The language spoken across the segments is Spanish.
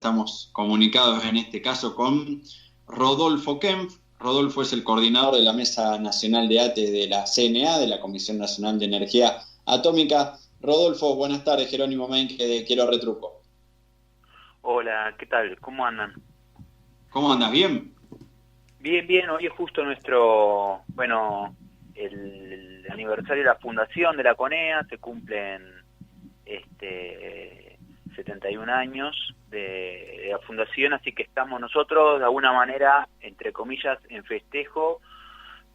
Estamos comunicados en este caso con Rodolfo Kempf. Rodolfo es el coordinador de la Mesa Nacional de ATE de la CNA, de la Comisión Nacional de Energía Atómica. Rodolfo, buenas tardes. Jerónimo Menque de Quiero Retruco. Hola, ¿qué tal? ¿Cómo andan? ¿Cómo andas? ¿Bien? Bien. Hoy es justo el aniversario de la fundación de la CONEA. Se cumplen 71 años de la fundación, así que estamos nosotros de alguna manera, entre comillas, en festejo.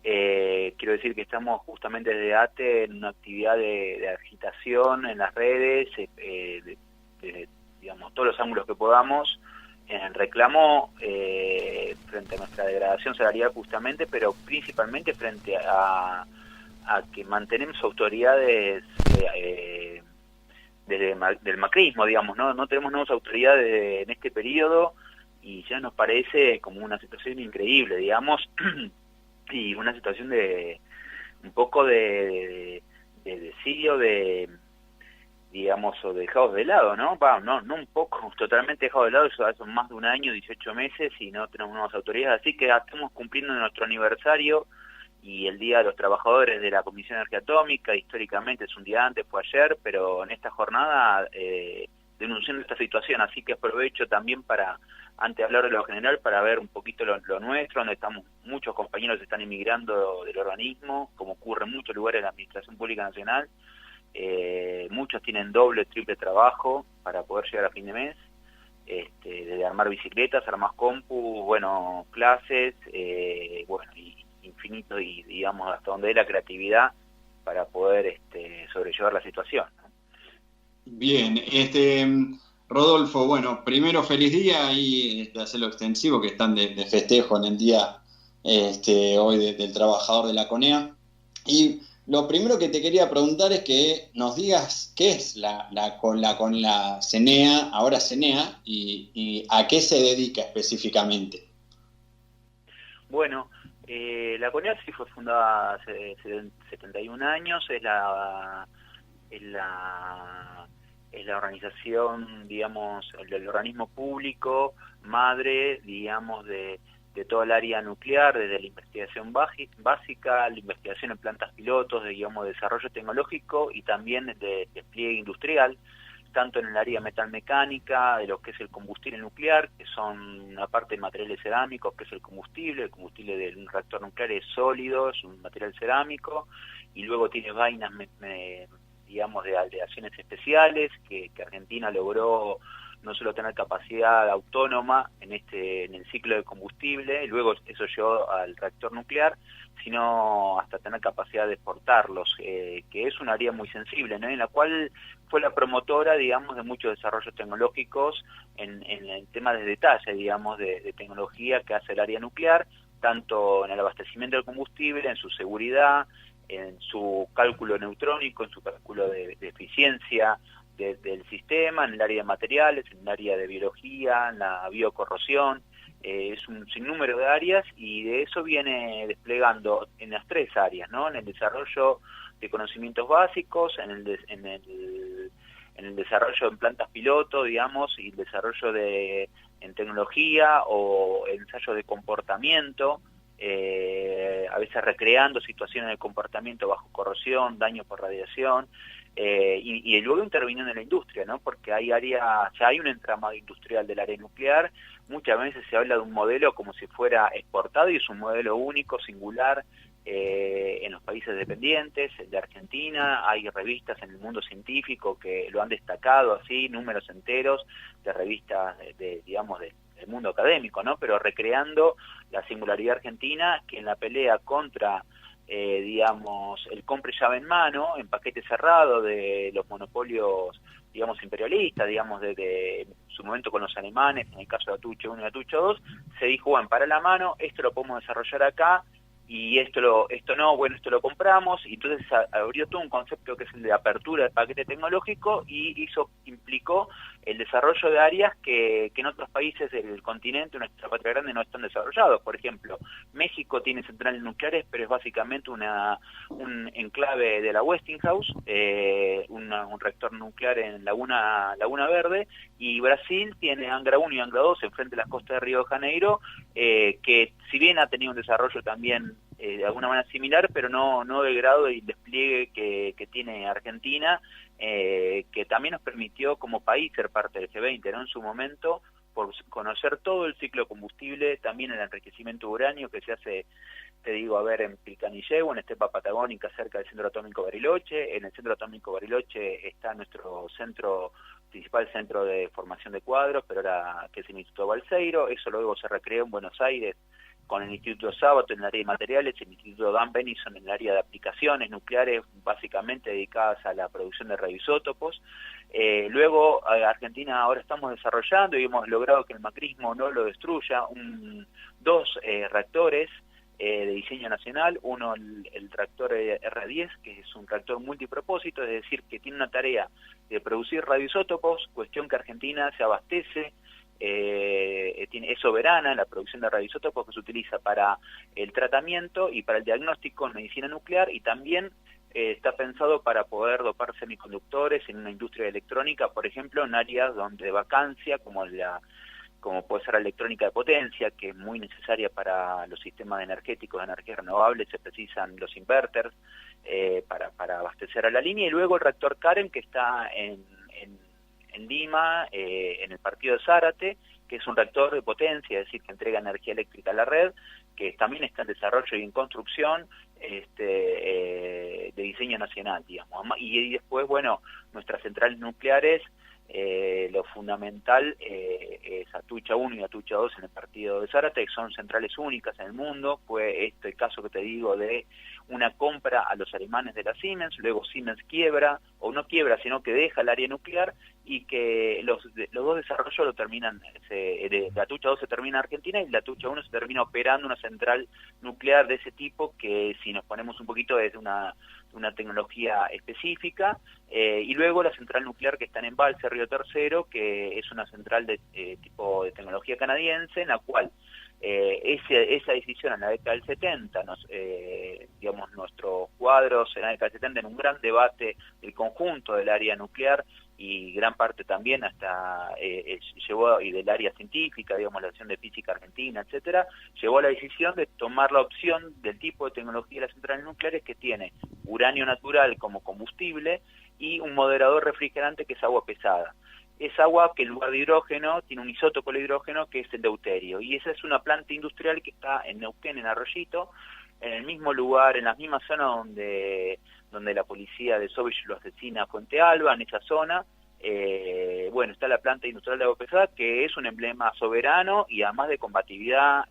Quiero decir que estamos justamente desde ATE en una actividad de agitación en las redes, digamos, todos los ángulos que podamos, en el reclamo frente a nuestra degradación salarial justamente, pero principalmente frente a que mantenemos autoridades del macrismo, digamos, no tenemos nuevas autoridades en este periodo y ya nos parece como una situación increíble, digamos, y una situación de un poco de desidio, digamos, o dejados de lado, ¿no? No un poco, totalmente dejados de lado, eso hace más de un año, 18 meses, y no tenemos nuevas autoridades, así que estamos cumpliendo nuestro aniversario, y el Día de los Trabajadores de la Comisión de Energía Atómica, históricamente es un día antes, fue ayer, pero en esta jornada denunciando esta situación, así que aprovecho también para, antes de hablar de lo general, para ver un poquito lo nuestro, donde estamos, muchos compañeros están emigrando del organismo, como ocurre en muchos lugares de la Administración Pública Nacional. Muchos tienen doble, triple trabajo para poder llegar a fin de mes, desde armar bicicletas, armar compu, clases, y infinito, y digamos hasta donde es la creatividad para poder sobrellevar la situación, ¿no? Bien, Rodolfo, bueno, primero feliz día y hacerlo extensivo, que están de festejo en el día hoy del trabajador de la CONEA. Y lo primero que te quería preguntar es que nos digas qué es con la CNEA, ahora CNEA, y a qué se dedica específicamente. Bueno, la CONEA sí fue fundada hace 71 años, es la organización, digamos, el organismo público, madre, digamos, de toda el área nuclear, desde la investigación básica, la investigación en plantas pilotos, digamos, desarrollo tecnológico y también de despliegue industrial, tanto en el área metalmecánica, de lo que es el combustible nuclear, que son una parte de materiales cerámicos, que es el combustible de un reactor nuclear es sólido, es un material cerámico, y luego tiene vainas, digamos, de aleaciones especiales, que Argentina logró no solo tener capacidad autónoma en el ciclo de combustible, y luego eso llevó al reactor nuclear, sino hasta tener capacidad de exportarlos, que es un área muy sensible, ¿no? En la cual fue la promotora, digamos, de muchos desarrollos tecnológicos en el tema de detalle, digamos, de tecnología que hace el área nuclear, tanto en el abastecimiento del combustible, en su seguridad, en su cálculo neutrónico, en su cálculo de eficiencia del sistema, en el área de materiales, en el área de biología, en la biocorrosión. Es un sinnúmero de áreas y de eso viene desplegando en las tres áreas, ¿no? En el desarrollo de conocimientos básicos, en el desarrollo en plantas piloto, digamos, y el desarrollo en tecnología o ensayos de comportamiento, a veces recreando situaciones de comportamiento bajo corrosión, daño por radiación, y luego interviniendo en la industria, ¿no? Porque ya hay un entramado industrial del área nuclear. Muchas veces se habla de un modelo como si fuera exportado y es un modelo único, singular, en los países dependientes de Argentina. Hay revistas en el mundo científico que lo han destacado así, números enteros de revistas digamos, del mundo académico, ¿no? Pero recreando la singularidad argentina, que en la pelea contra digamos, el compre llave en mano, en paquete cerrado de los monopolios, digamos, imperialistas, digamos, desde su momento con los alemanes, en el caso de Atuche 1 y Atuche 2, se dijo, bueno, para la mano, esto lo podemos desarrollar acá, y esto no, bueno, esto lo compramos, y entonces abrió todo un concepto que es el de apertura del paquete tecnológico, y implicó el desarrollo de áreas que en otros países del continente, nuestra patria grande, no están desarrollados. Por ejemplo, México tiene centrales nucleares, pero es básicamente un enclave de la Westinghouse, un reactor nuclear en Laguna Verde, y Brasil tiene Angra 1 y Angra 2 enfrente de las costas de Río de Janeiro, que si bien ha tenido un desarrollo también de alguna manera similar, pero no del grado y despliegue que tiene Argentina, que también nos permitió como país ser parte del G20, ¿no? En su momento, por conocer todo el ciclo de combustible, también el enriquecimiento de uranio que se hace, te digo, a ver, en Pilcanilleu, en Estepa Patagónica, cerca del Centro Atómico Bariloche. En el Centro Atómico Bariloche está nuestro principal centro de formación de cuadros, pero ahora que es el Instituto Balseiro. Eso luego se recreó en Buenos Aires con el Instituto Sábato en el área de materiales, el Instituto Dan Benison en el área de aplicaciones nucleares, básicamente dedicadas a la producción de radioisótopos. Luego, Argentina ahora estamos desarrollando y hemos logrado que el macrismo no lo destruya, dos reactores de diseño nacional, uno el reactor R10, que es un reactor multipropósito, es decir, que tiene una tarea de producir radioisótopos, cuestión que Argentina se abastece, es soberana en la producción de radioisótopos que se utiliza para el tratamiento y para el diagnóstico en medicina nuclear, y también está pensado para poder dopar semiconductores en una industria electrónica, por ejemplo, en áreas donde de vacancia, como puede ser la electrónica de potencia, que es muy necesaria para los sistemas energéticos de energías renovables, se precisan los inverters para abastecer a la línea. Y luego el reactor Karen, que está en Lima, en el partido de Zárate, que es un reactor de potencia, es decir, que entrega energía eléctrica a la red, que también está en desarrollo y en construcción de diseño nacional, digamos. Y después, bueno, nuestras centrales nucleares, lo fundamental es Atucha 1 y Atucha 2 en el partido de Zárate, que son centrales únicas en el mundo. Fue el caso que te digo de una compra a los alemanes de la Siemens, luego Siemens quiebra, o no quiebra, sino que deja el área nuclear, y que los dos desarrollos lo terminan, de Atucha 2 se termina en Argentina, y la Atucha 1 se termina operando una central nuclear de ese tipo, que si nos ponemos un poquito es una tecnología específica, y luego la central nuclear que está en Embalse, Río Tercero, que es una central de tipo de tecnología canadiense, en la cual esa decisión en la década del 70, digamos, nuestros cuadros en la década del 70 en un gran debate del conjunto del área nuclear, y gran parte también hasta llevó, y del área científica, digamos, la Acción de Física Argentina, etcétera, llevó a la decisión de tomar la opción del tipo de tecnología de las centrales nucleares que tiene uranio natural como combustible y un moderador refrigerante que es agua pesada. Es agua que en lugar de hidrógeno tiene un isótopo de hidrógeno que es el deuterio, y esa es una planta industrial que está en Neuquén, en Arroyito, en el mismo lugar, en la misma zona donde la policía de Sovich lo asesina a Fuente Alba, en esa zona. Bueno, está la planta industrial de agua pesada, que es un emblema soberano y además de combatividad,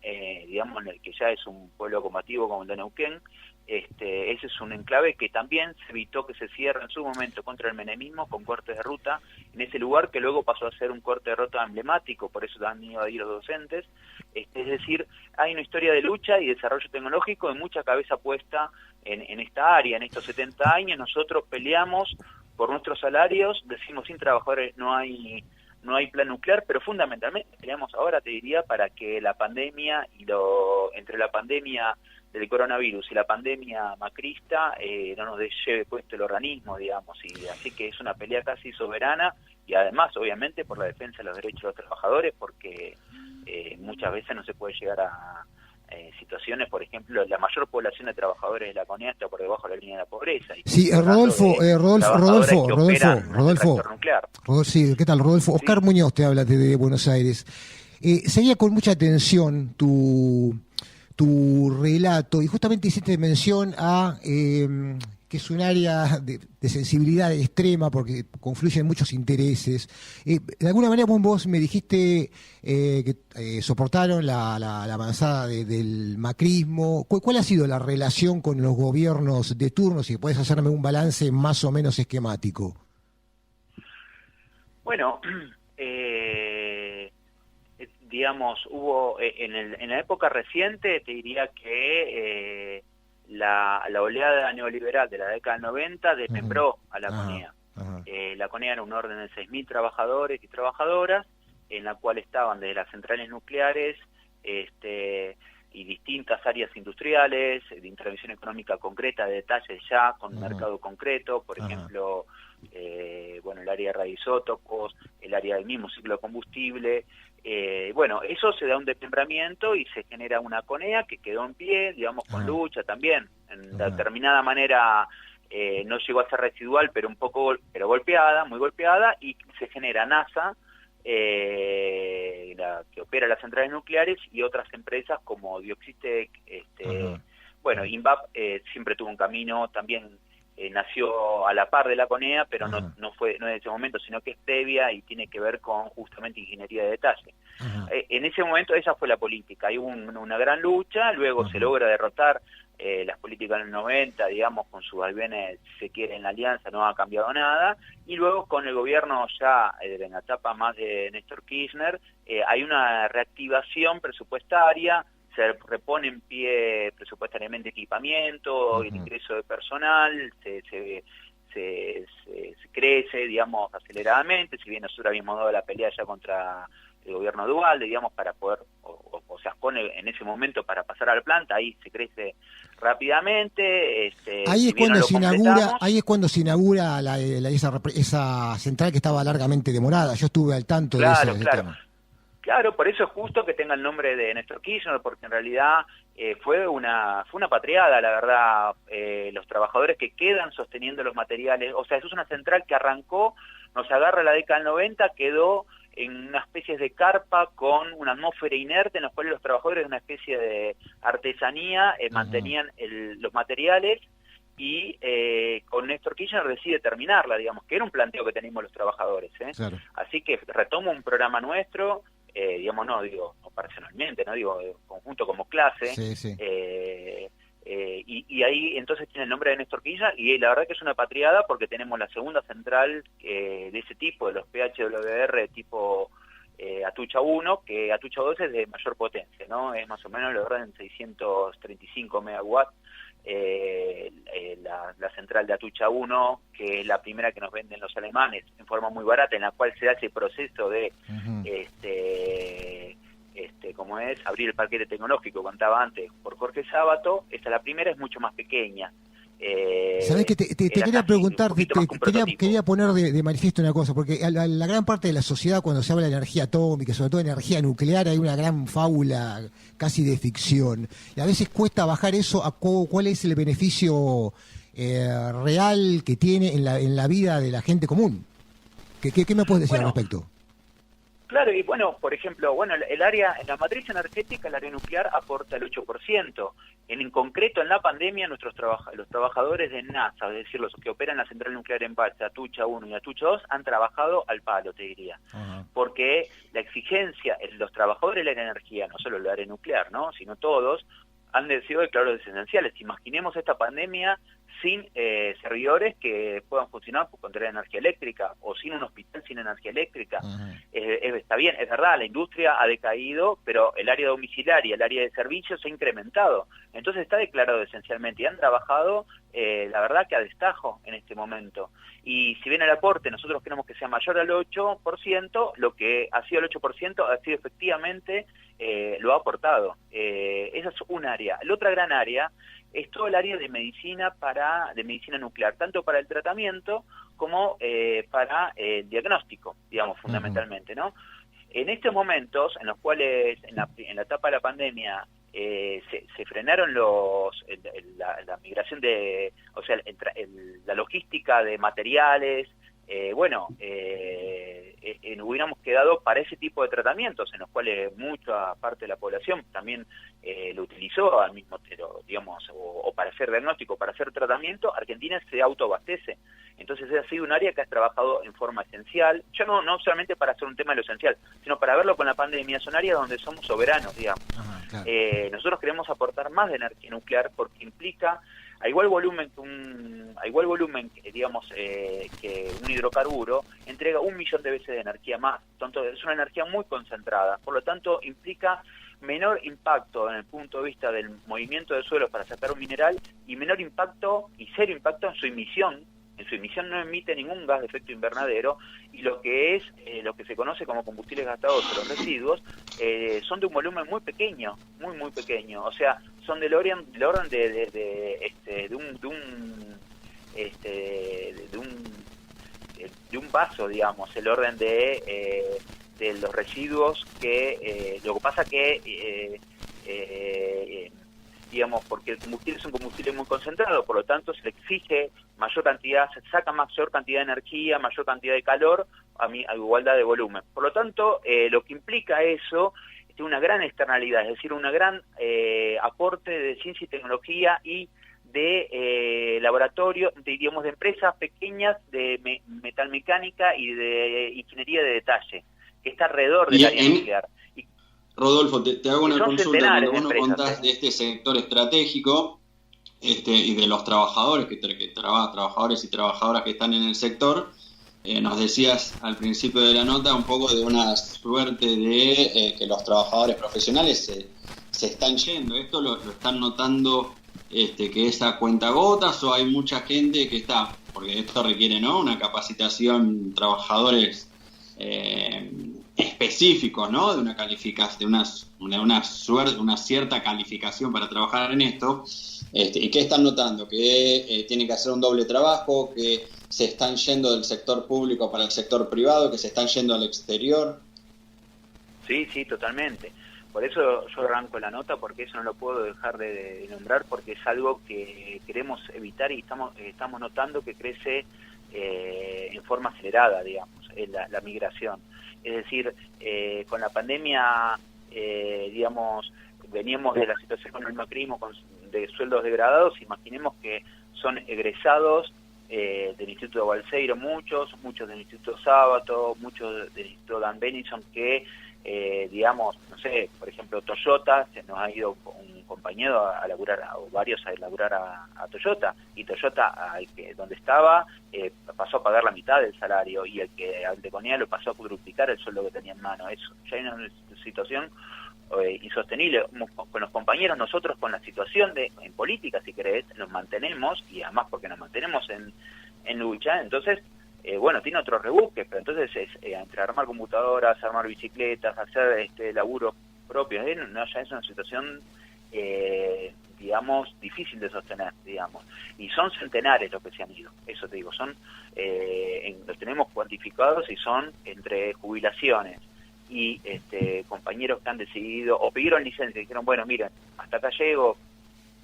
digamos, en el que ya es un pueblo combativo como el de Neuquén. Ese es un enclave que también se evitó que se cierre en su momento contra el menemismo con cortes de ruta en ese lugar, que luego pasó a ser un corte de ruta emblemático, por eso han ido ahí los docentes. Es decir, hay una historia de lucha y desarrollo tecnológico y mucha cabeza puesta en esta área. En estos 70 años nosotros peleamos por nuestros salarios, decimos sin trabajadores no hay plan nuclear, pero fundamentalmente peleamos ahora, te diría, para que la pandemia entre la pandemia del coronavirus y la pandemia macrista no nos lleve puesto el organismo, digamos, y así que es una pelea casi soberana, y además obviamente por la defensa de los derechos de los trabajadores, porque muchas veces no se puede llegar a situaciones, por ejemplo, la mayor población de trabajadores de la CONEA está por debajo de la línea de la pobreza. Y sí, Rodolfo, sí, ¿qué tal, Rodolfo? Oscar Sí. Muñoz te habla desde Buenos Aires. Seguía con mucha atención tu relato, y justamente hiciste mención a que es un área de sensibilidad extrema porque confluyen muchos intereses. De alguna manera vos me dijiste que soportaron la avanzada del macrismo. ¿Cuál ha sido la relación con los gobiernos de turno? Si puedes hacerme un balance más o menos esquemático. Bueno, digamos, hubo en la época reciente, te diría que la oleada neoliberal de la década del 90 desmembró a la CONEA. La CONEA era un orden de 6.000 trabajadores y trabajadoras, en la cual estaban desde las centrales nucleares y distintas áreas industriales, de intervención económica concreta, de detalles ya, con mercado concreto, por ejemplo, el área de radioisótopos, el área del mismo ciclo de combustible. Eso se da un desmembramiento y se genera una CONEA que quedó en pie, digamos, con lucha también, en determinada manera. No llegó a ser residual, pero pero golpeada, muy golpeada, y se genera NASA, que opera las centrales nucleares, y otras empresas como Dioxitec, INVAP siempre tuvo un camino, también nació a la par de la CONEA, pero no fue en ese momento, sino que es previa y tiene que ver con justamente ingeniería de detalle. En ese momento esa fue la política, hay una gran lucha, luego se logra derrotar las políticas en el 90, digamos, con sus vaivenes, si se quiere, en la alianza, no ha cambiado nada, y luego con el gobierno ya en la etapa más de Néstor Kirchner, hay una reactivación presupuestaria, se repone en pie presupuestariamente equipamiento, el ingreso de personal, se crece, digamos, aceleradamente, si bien nosotros habíamos dado la pelea ya contra el gobierno de Ubalde, digamos, para poder, en ese momento para pasar a la planta, ahí se crece rápidamente. Ahí es cuando se inaugura esa central que estaba largamente demorada. Yo estuve al tanto de ese tema. Claro, por eso es justo que tenga el nombre de Néstor Kirchner, porque en realidad fue una patriada, la verdad, los trabajadores que quedan sosteniendo los materiales. O sea, eso es una central que arrancó, nos agarra la década del 90, quedó en una especie de carpa con una atmósfera inerte en la cual los trabajadores de una especie de artesanía mantenían los materiales, y con Néstor Kirchner decide terminarla, digamos, que era un planteo que teníamos los trabajadores. Claro. Así que retomo un programa nuestro, no personalmente, no digo conjunto como clase, y ahí entonces tiene el nombre de Néstor Kirchner, y la verdad que es una patriada porque tenemos la segunda central de ese tipo, de los PHWR tipo Atucha 1, que Atucha 2 es de mayor potencia, ¿no? Es más o menos la orden 635 megawatts, la central de Atucha 1, que es la primera que nos venden los alemanes en forma muy barata, en la cual se da ese proceso de como es abrir el paquete tecnológico, contaba antes por Jorge Sábato. Esta, la primera, es mucho más pequeña. ¿Sabés que te quería preguntar, quería poner de manifiesto una cosa? Porque la gran parte de la sociedad, cuando se habla de energía atómica, sobre todo de energía nuclear, hay una gran fábula casi de ficción. Y a veces cuesta bajar eso a cuál es el beneficio real que tiene en la vida de la gente común. ¿Qué me puedes decir al respecto? Claro, y por ejemplo, el área, en la matriz energética, el área nuclear aporta el 8%. En concreto, en la pandemia, los trabajadores de NASA, es decir, los que operan la central nuclear en Balsa, Atucha 1 y Atucha 2, han trabajado al palo, te diría. Porque la exigencia, los trabajadores de la energía, no solo el área nuclear, ¿no?, sino todos, han sido declarados esenciales. Imaginemos esta pandemia sin servidores que puedan funcionar por contra la energía eléctrica, o sin un hospital sin energía eléctrica. Está bien, es verdad, la industria ha decaído, pero el área domiciliaria, el área de servicios se ha incrementado. Entonces está declarado esencialmente, y han trabajado, la verdad, que a destajo en este momento. Y si bien el aporte nosotros queremos que sea mayor al 8%, lo que ha sido el 8% ha sido efectivamente, lo ha aportado. Esa es un área. La otra gran área es todo el área de medicina nuclear, tanto para el tratamiento como para el diagnóstico, digamos, fundamentalmente, ¿no? En estos momentos, en los cuales en la etapa de la pandemia se frenaron la migración la logística de materiales, hubiéramos quedado para ese tipo de tratamientos, en los cuales mucha parte de la población también lo utilizó al mismo, digamos, o para hacer diagnóstico, para hacer tratamiento. Argentina se autoabastece. Entonces ha sido un área que ha trabajado en forma esencial, ya no solamente para hacer un tema de lo esencial, sino para verlo con la pandemia. Son áreas donde somos soberanos, digamos. Claro. Nosotros queremos aportar más de energía nuclear porque implica a igual volumen que un hidrocarburo, entrega 1 millón de veces de energía más. Entonces es una energía muy concentrada, por lo tanto implica menor impacto en el punto de vista del movimiento de suelo para sacar un mineral, y menor impacto y cero impacto en su emisión en su emisión no emite ningún gas de efecto invernadero, y lo que se conoce como combustibles gastados o los residuos son de un volumen muy pequeño, muy pequeño. O sea, son del orden de un vaso, digamos, el orden de los residuos que lo que pasa que digamos, porque el combustible es un combustible muy concentrado, por lo tanto se le exige mayor cantidad, se saca mayor cantidad de energía, mayor cantidad de calor a igualdad de volumen. Por lo tanto, lo que implica eso es una gran externalidad, es decir, una gran aporte de ciencia y tecnología y de laboratorio, digamos, de empresas pequeñas de metalmecánica y de ingeniería de detalle, que está alrededor del área nuclear. Rodolfo, te hago una consulta. Cuando vos nos contás ¿eh? de este sector estratégico y de los trabajadores, trabajadores y trabajadoras que están en el sector, nos decías al principio de la nota un poco de una suerte de que los trabajadores profesionales se están yendo. ¿Esto lo están notando que es a cuentagotas o hay mucha gente que está? Porque esto requiere, ¿no?, una capacitación, trabajadores específicos, ¿no?, de una calificación, una cierta calificación para trabajar en esto. ¿Y qué están notando? Que tienen que hacer un doble trabajo, que se están yendo del sector público para el sector privado, que se están yendo al exterior. Sí, totalmente. Por eso yo arranco la nota, porque eso no lo puedo dejar de nombrar, porque es algo que queremos evitar y estamos notando que crece en forma acelerada, digamos, la migración. Es decir, con la pandemia, digamos, veníamos de la situación con el macrismo de sueldos degradados. Imaginemos que son egresados del Instituto Balseiro, muchos del Instituto Sábato, muchos del Instituto Dan Benison, que digamos, no sé, por ejemplo, Toyota, se nos ha ido un compañero a laburar, o varios a laburar a Toyota, y Toyota, donde estaba, pasó a pagar la mitad del salario, y el que al de Conea lo pasó a cuadruplicar el sueldo que tenía en mano. Eso ya hay una situación insostenible. Con los compañeros, nosotros con la situación en política, si querés, nos mantenemos, y además porque nos mantenemos en lucha. Entonces, bueno, tiene otros rebusques, pero entonces es entre armar computadoras, armar bicicletas, hacer laburo propio, no, ya es una situación digamos, difícil de sostener, digamos, y son centenares los que se han ido, eso te digo, son los tenemos cuantificados, y son entre jubilaciones y compañeros que han decidido o pidieron licencia y dijeron, bueno, miren, hasta acá llego,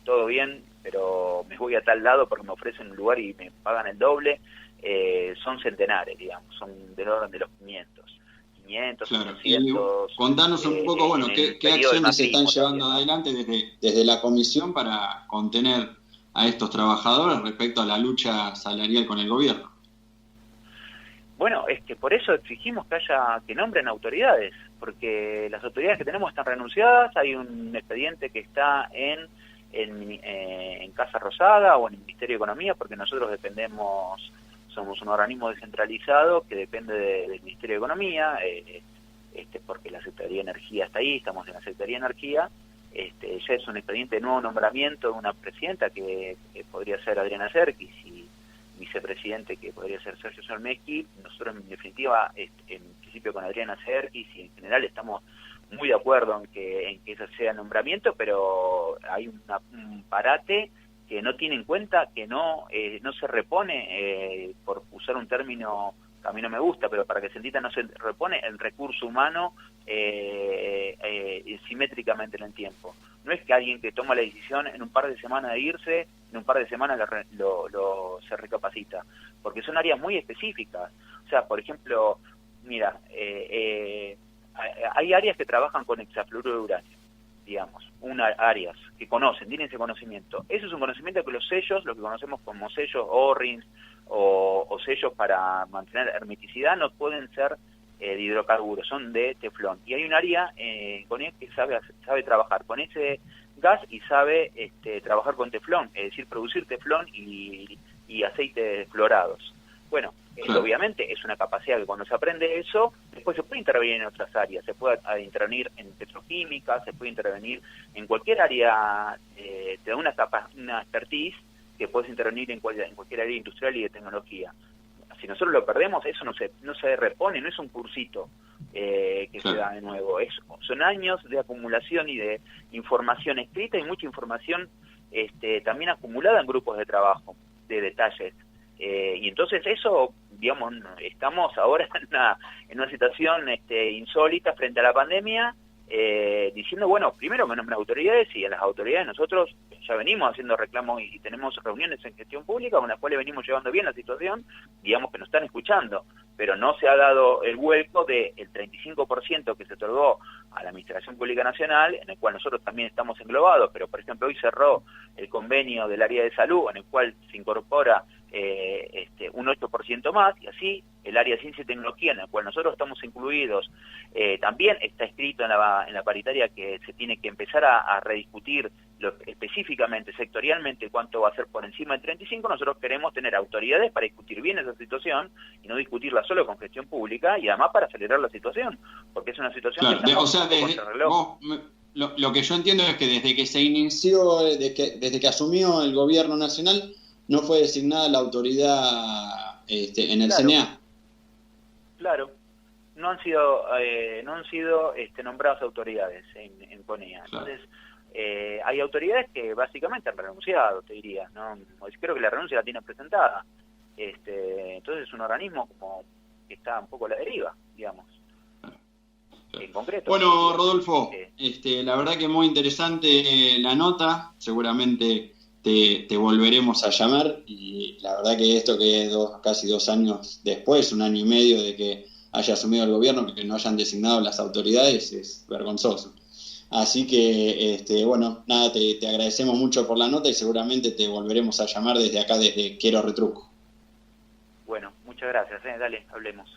todo bien, pero me voy a tal lado porque me ofrecen un lugar y me pagan el doble. Son centenares, digamos, son del orden de los 500, claro. 800. Contanos un poco, bueno, qué acciones se están llevando adelante desde la comisión para contener a estos trabajadores respecto a la lucha salarial con el gobierno. Bueno, es que por eso exigimos que nombren autoridades, porque las autoridades que tenemos están renunciadas. Hay un expediente que está en Casa Rosada o en el Ministerio de Economía, porque nosotros somos un organismo descentralizado que depende del Ministerio de Economía, porque la Secretaría de Energía está ahí, estamos en la Secretaría de Energía. Ya es un expediente de nuevo nombramiento de una presidenta que podría ser Adriana Serkis, y vicepresidente que podría ser Sergio Solmeschi. Nosotros en definitiva, en principio con Adriana Serkis, y en general estamos muy de acuerdo en que ese sea el nombramiento, pero hay un parate que no tiene en cuenta, que no se repone, por usar un término que a mí no me gusta, pero para que se entienda, no se repone el recurso humano simétricamente en el tiempo. No es que alguien que toma la decisión en un par de semanas de irse, en un par de semanas se recapacita, porque son áreas muy específicas. O sea, por ejemplo, mira, hay áreas que trabajan con hexafluoruro de uranio, digamos, áreas que tienen ese conocimiento. Eso es un conocimiento que los sellos, lo que conocemos como sellos O-rings o sellos para mantener hermeticidad, no pueden ser de hidrocarburos, son de teflón. Y hay un área con él que sabe trabajar con ese gas y sabe trabajar con teflón, es decir, producir teflón y aceites fluorados. Bueno, obviamente es una capacidad que cuando se aprende eso, después se puede intervenir en otras áreas, se puede intervenir en petroquímica, se puede intervenir en cualquier área, te da una expertise que puedes intervenir en cualquier área industrial y de tecnología. Si nosotros lo perdemos, eso no se repone, no es un cursito que se da de nuevo, son años de acumulación y de información escrita y mucha información también acumulada en grupos de trabajo, de detalles. Y entonces eso, digamos, estamos ahora en una situación insólita frente a la pandemia, diciendo, bueno, primero que nombren autoridades, y a las autoridades nosotros ya venimos haciendo reclamos y tenemos reuniones en gestión pública con las cuales venimos llevando bien la situación, digamos que nos están escuchando, pero no se ha dado el vuelco del 35% que se otorgó a la Administración Pública Nacional, en el cual nosotros también estamos englobados, pero por ejemplo hoy cerró el convenio del área de salud, en el cual se incorpora un 8% más, y así el área de ciencia y tecnología, en el cual nosotros estamos incluidos, también está escrito en la paritaria que se tiene que empezar a rediscutir específicamente, sectorialmente, cuánto va a ser por encima del 35. Nosotros queremos tener autoridades para discutir bien esa situación y no discutirla solo con gestión pública, y además para acelerar la situación, porque es una situación que estamos lo que yo entiendo es que desde que se inició, desde que asumió el gobierno nacional, no fue designada la autoridad en el CNA. Claro, no han sido nombradas autoridades en CONEA. Entonces, hay autoridades que básicamente han renunciado, te diría, ¿no? Creo que la renuncia la tienen presentada. Entonces es un organismo como que está un poco a la deriva, digamos. En concreto. Bueno, Rodolfo, la verdad que muy interesante la nota, seguramente te volveremos a llamar, y la verdad que esto que casi 2 años después, 1 año y medio de que haya asumido el gobierno, que no hayan designado las autoridades, es vergonzoso. Así que, bueno, nada, te agradecemos mucho por la nota y seguramente te volveremos a llamar desde acá, desde Quiero Retruco. Bueno, muchas gracias, dale, hablemos.